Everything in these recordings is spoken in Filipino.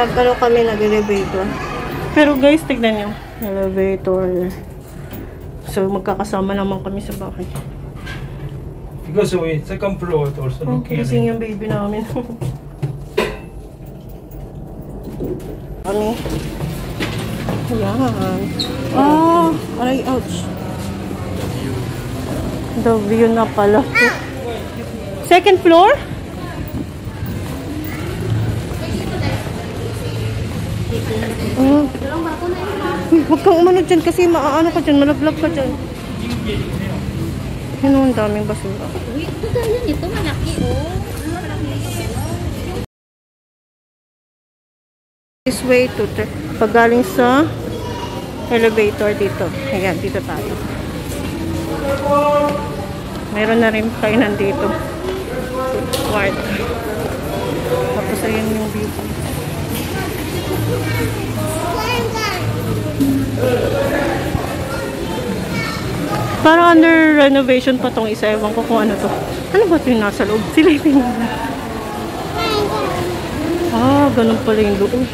Nagkano kami nag-elevator. Pero guys, tignan nyo. Elevator. So, magkakasama naman kami sa bahay. Because we second floor also looking at gising yung baby namin. Kami. Ayan. Ah, aray, ouch. The view na pala. Second floor? Huwag kang umano dyan kasi maaano ka dyan, malaglag ka dyan. Yun ang daming basura. Ito dahil ito, malaki oh. This way to pagaling sa elevator dito. Ayan, dito tayo. Meron na rin kainan dito. Food court. Tapos ayan yung view. Parang under renovation pa tong isa. Ewan ko kung ano to. Ano ba ito yung nasa loob? Sila yung tingnan. Ah, ganun pala yung loob.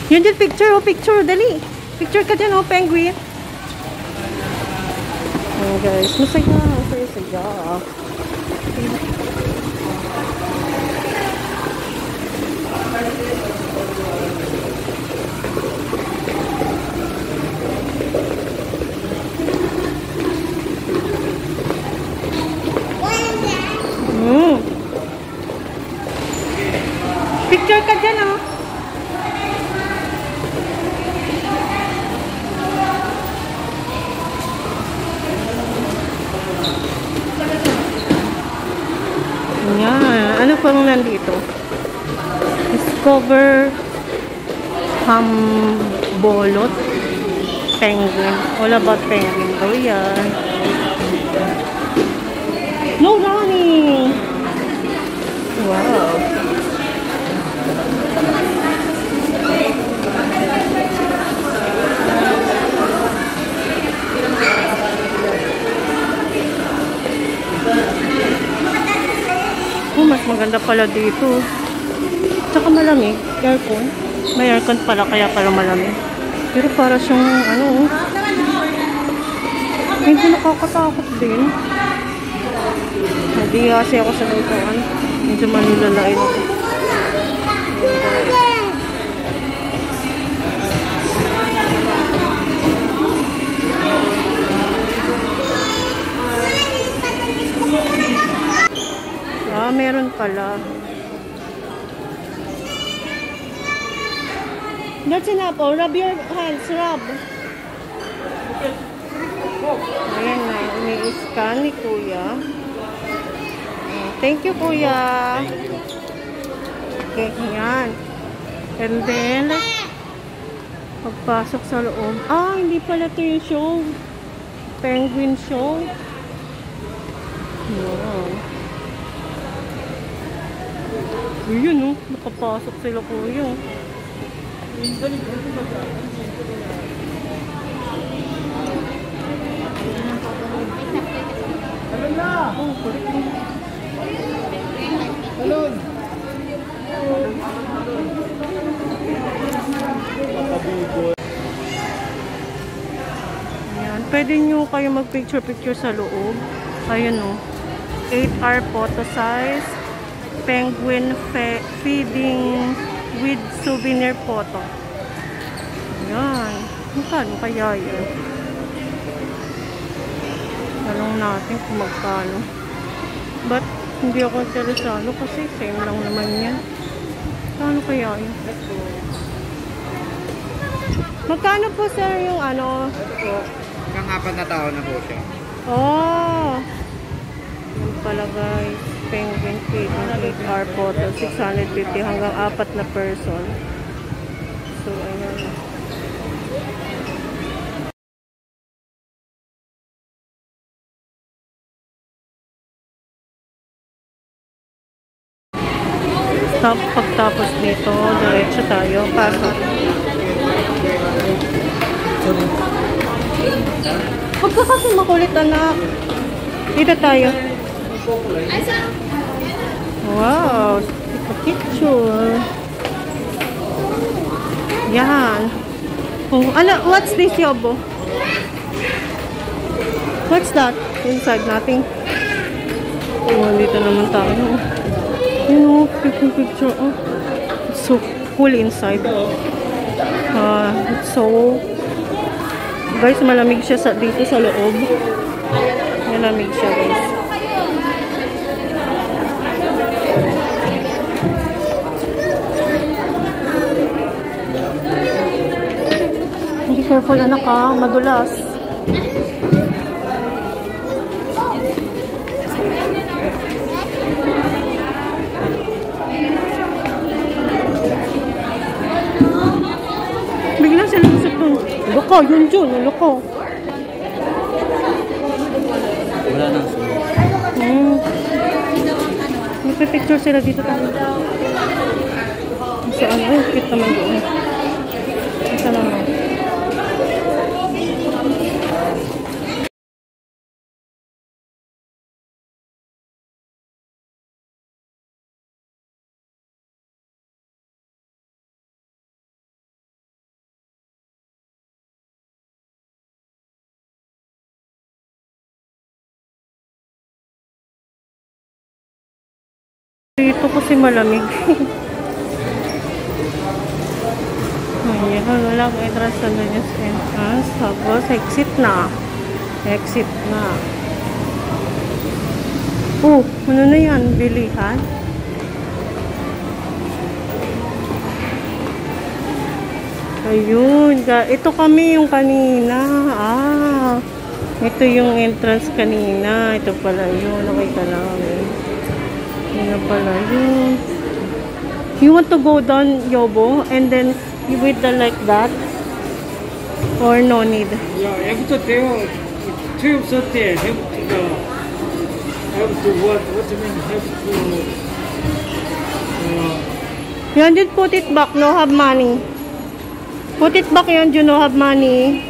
Yun din, picture, oh, picture, dali. Picture ka dyan, oh, penguin. Oh, guys, masaya, masaya. Picture ka dyan, oh. Yan. Ano pang nandito? Discover Hambolot Penguin. All about penguin daw yan. No running! Wow. Oh, mas maganda pala dito. Tsaka malamig. Aircon. May aircon pala, kaya pala malamig. Pero para siyang, ano, medyo nakakatakot din. Hindi kasi ako sa lutuan. Medyo manilalain ako. Ah, meron pala. That's enough. Oh, rub your hands. Rub. Ayan na. Ini-scan ni Kuya. Thank you, Kuya. Okay, ayan. And then, pagpasok sa loob. Ah, hindi pala ito yung show. Penguin show. Wow. Yun, oh. Nakapasok sila, Kuya. Talon na! Oh, correct. Talon! Ayan. Pwede nyo kayo mag-picture-picture sa loob. Ayun, oh. 8-hour photo size. Penguin feeding with souvenir photo. Ayan. Magkano kaya yun? Tanong natin kung magkano. But, hindi ako interesado kasi same lang naman yan. Magkano kaya yun? Magkano po sir yung ano? Ito po, hanggang 4 na tao na po siya. Oh! Yan pala guys. Penguin feeding 8-hour photo. 650 hanggang 4 na person. So, ayan. Stop pag Tapos dito, diretso tayo. Pasok. Huwag ka kasi makulit, anak. Dito tayo. Wow, take a picture. Yan. Oh, ano, what's this, Yobo? What's that? Inside, nothing. Oh, dito naman tayo. You know, picture. Oh, it's so cool inside. It's so... Guys, malamig siya dito sa loob. Malamig siya, guys. Be careful, anak, ha. Madulas. Bigla sila lusot dun. Loko, yun dyan. Loko. Wala nang sunod. Nagpipicture sila dito tayo. Saan? Ay, cute naman doon. Isa naman. Dito kasi malamig. Ayan, wala akong entrance na ganyan sa entrance. Tapos, exit na. Exit na. Oh, ano na yan? Bilihan? Ayun. Ito kami yung kanina. Ito yung entrance kanina. Ito pala yun. Nakita namin. Yun na pala yun. You want to go down, Yobo? And then, you with the like that? Or no need? Yeah, after there, 12:30, have to what do you mean, have to, Yan, did put it back, no have money. Put it back yan, you no have money.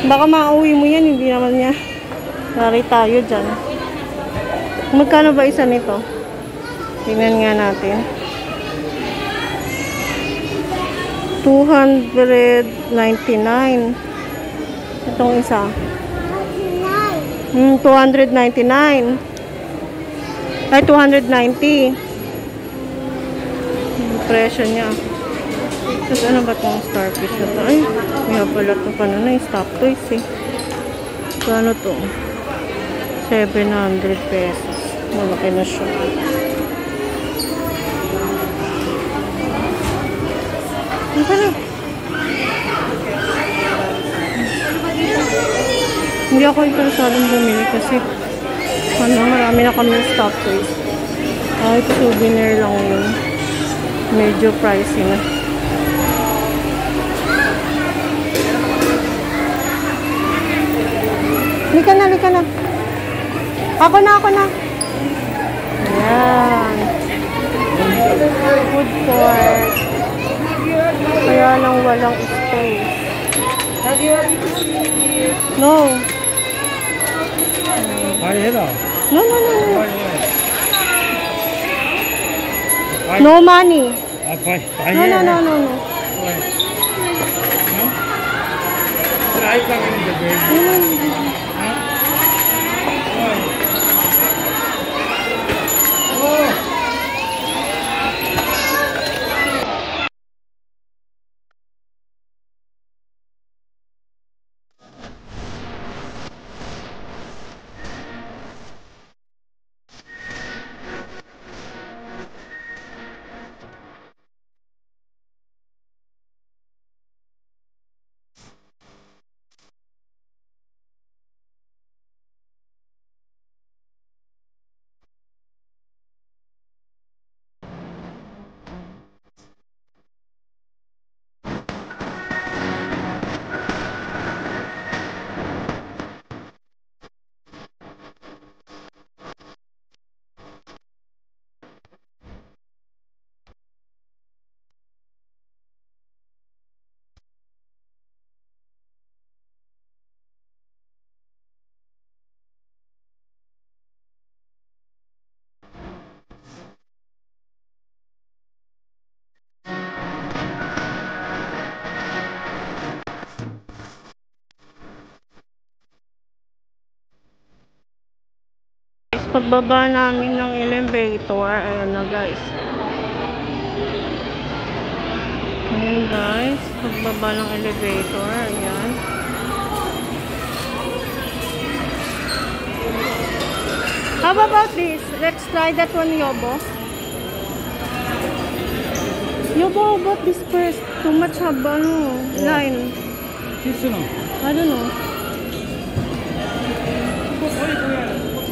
Baka mauwi mo yan, hindi naman niya. Sorry tayo dyan. Magkano ba isa nito? Tingnan nga natin. 299. Itong isa. 299. Ay, 290. Yung presyo niya. Tapos ano ba itong starfish na ito? Ay, may pala ito pa na stop toys eh. So ano ito? 700 pesos. Malaki na siya. Ano pa na? Hindi ako interesadong bumili kasi marami na kami stop toys. Ay, souvenir lang yun. Medyo pricey na. Lika na, lika na. Ako na. Ayan. Food court. Kaya lang walang space. No. No. No money. No. Try lang in the bed. pagbaba namin ng elevator, ayan na guys. Ayan guys, pagbaba ng elevator, ayan. How about this? Let's try that one, Yobo. Yobo, how about this first? Too much haba, no? Line. I don't know.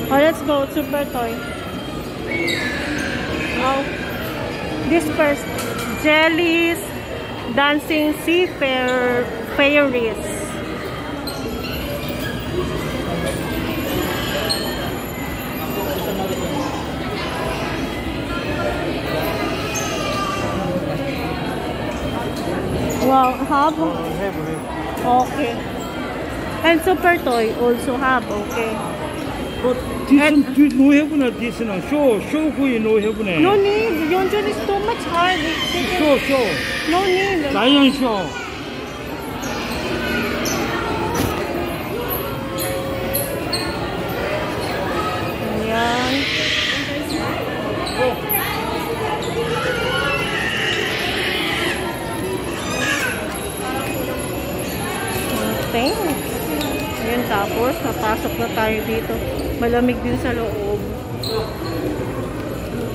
Oh, let's go. Super toy. Now, this first. Jellies. Dancing sea fairies. Wow, have? Okay. And super toy also have, okay. But this no heaven at this now. Show for no heaven. No need. Yonjun is too much hard. Show. No need. Lion show. Ayan. Thanks. Ayan, tapos napasok na tayo dito. Malamig din sa loob.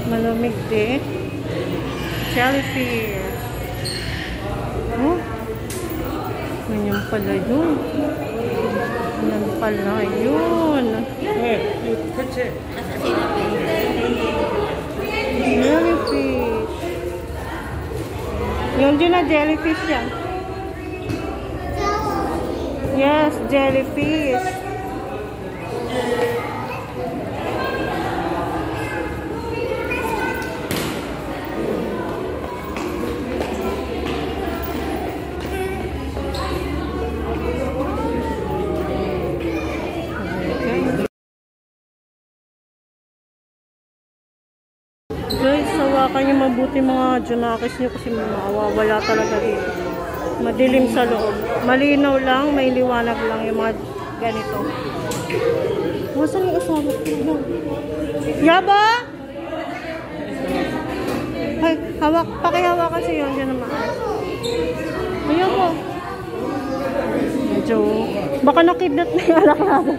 Malamig din. Jellyfish. Oh. Ganyan pala yun. Ganyan pala yun. Jellyfish. Yun din na jellyfish yan. Yes, jellyfish. Guys, hawakan niyo mabuti mga junakis niyo kasi mawawala talaga dito. Madilim sa loob. Malinaw lang, may liwanag lang yung mga ganito. Saan yung asawa ko? Yaba! Ay, hawak. Pakihawakan siya yun. Diyan naman. Ayan po. Medyo, baka nakidnap na yung anak natin.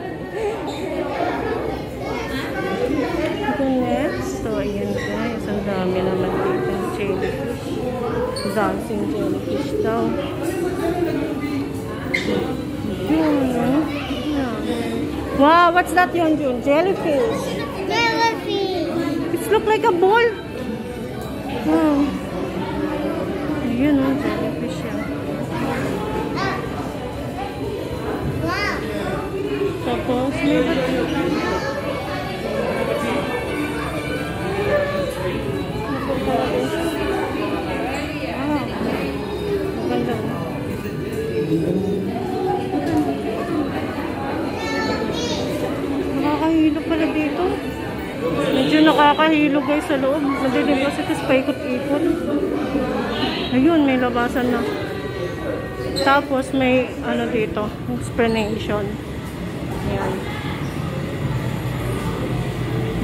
Ito next. So, ayan guys. Ang dami naman dito. Jellyfish. Dancing jellyfish daw. Yun. Wow, what's that, Yonjun? Jellyfish. Jellyfish. It looks like a ball. Wow. Ayun, oh, jellyfish yan. Wow. Tapos, may nakakahilo pala dito. Medyo nakakahilo guys sa loob. Madilim kasi ito paikot-ikot. Ayun, may labasan na. Tapos may ano dito, explanation. Ayan.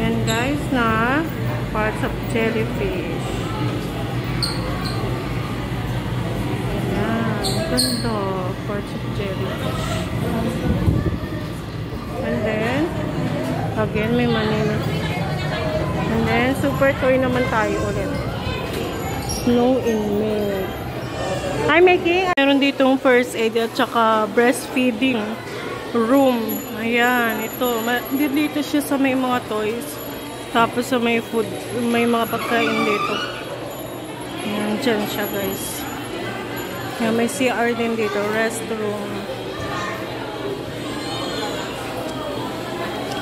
Yan guys na parts of jellyfish. Ayan, ganda. Parts of jellyfish. And then, again, may manila. And then, super toy naman tayo ulit. Snow in milk. Hi, Mickey! Meron ditong first aid at saka breastfeeding room. Ayan, ito. Dito siya sa may mga toys. Tapos sa may food, may mga pagkain dito. Ayan, dyan siya guys. Ayan, may CR din dito. Restroom.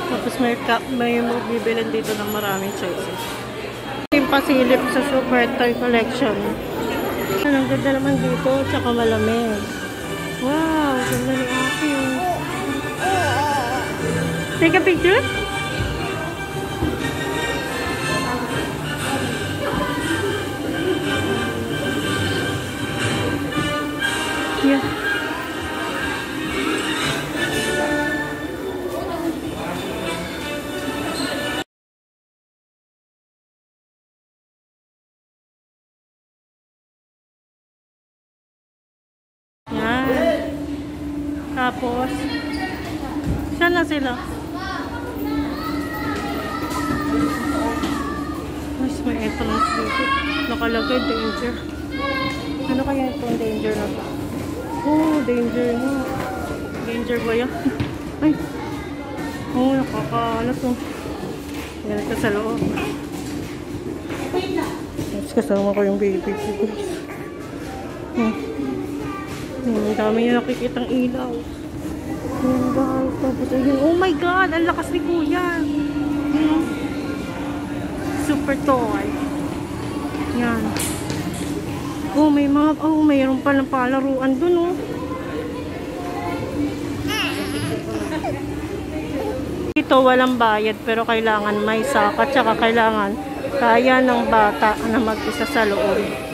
Tapos may bibilin dito ng maraming choices. Yung pasilip sa Super Toy Collection. Ang ganda naman dito, tsaka malamig. Wow, ganda ni Aki. Take a picture? Yeah. Tapos, saan na sila? Mas may entrance dito. Nakalagay, danger. Ano kaya itong danger na to? Oh, danger na. Danger ba yan? Ay. Oh, nakakaano to. Ganito sa loob. Tapos kasama ko yung baby ko. Ang dami niya nakikitang ilaw. Ayan guys. Tapos ayun. Oh my God! Ang lakas ni Kuya. Super toy. Yan. Oh, may mga... Oh, mayroon pa ng palaruan dun, oh. Ito walang bayad pero kailangan may saka. Tsaka kailangan kaya ng bata na mag-isa sa loob.